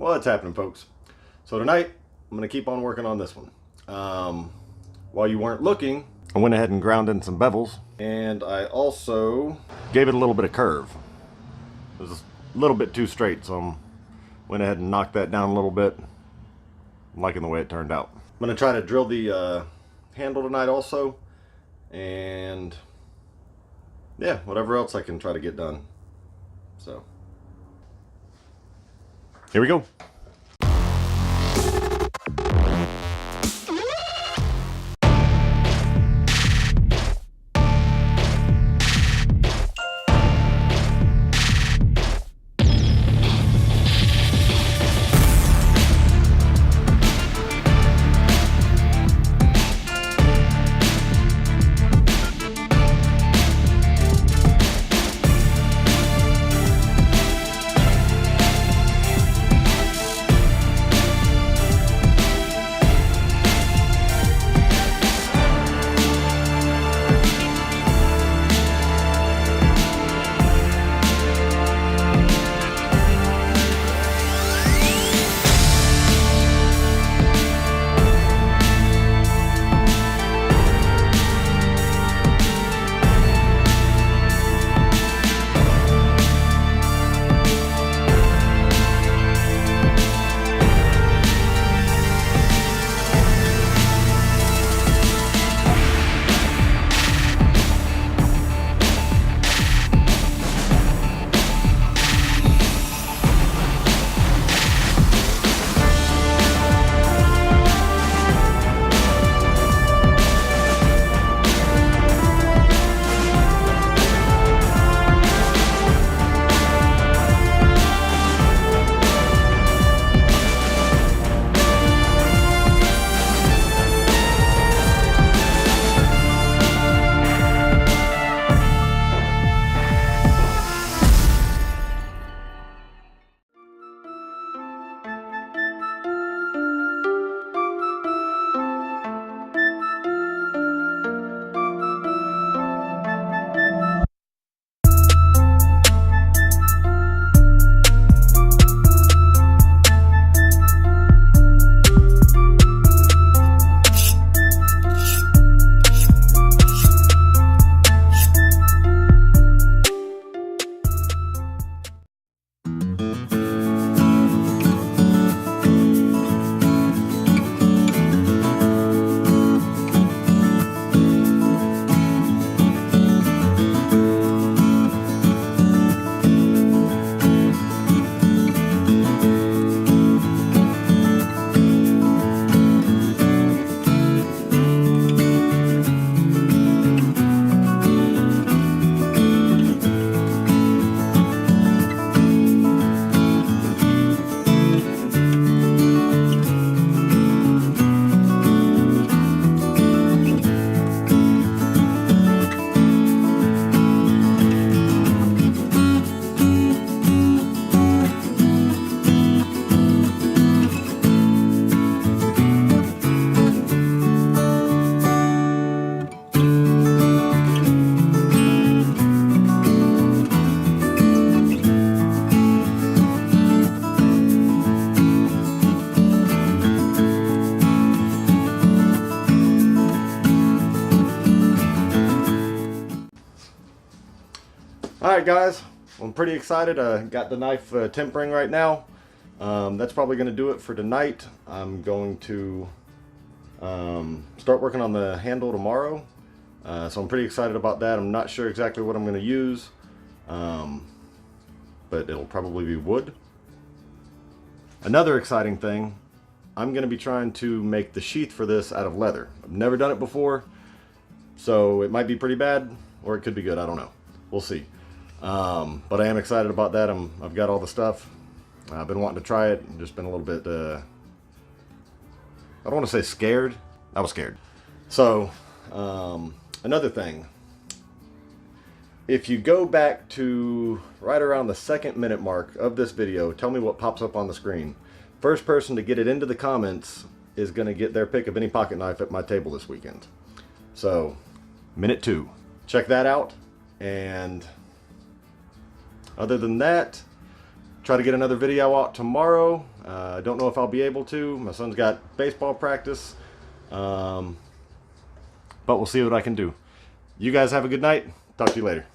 What's happening, folks? So tonight I'm gonna keep on working on this one. While you weren't looking, I went ahead and ground in some bevels, and I also gave it a little bit of curve. It was a little bit too straight, so I went ahead and knocked that down a little bit. I'm liking the way it turned out. I'm gonna try to drill the handle tonight also, and yeah, whatever else I can try to get done. So here we go. Alright guys, well, I'm pretty excited. I got the knife tempering right now. That's probably going to do it for tonight. I'm going to start working on the handle tomorrow. So I'm pretty excited about that. I'm not sure exactly what I'm going to use, but it'll probably be wood. Another exciting thing, I'm going to be trying to make the sheath for this out of leather. I've never done it before, so it might be pretty bad or it could be good. I don't know. We'll see. But I am excited about that. I've got all the stuff. I've been wanting to try it. Just been a little bit, I don't want to say scared. I was scared. So, another thing. If you go back to right around the 2nd minute mark of this video, tell me what pops up on the screen. First person to get it into the comments is going to get their pick of any pocket knife at my table this weekend. So, minute 2. Check that out. And other than that, Try to get another video out tomorrow. I don't know if I'll be able to. My son's got baseball practice. But we'll see what I can do. You guys have a good night. Talk to you later.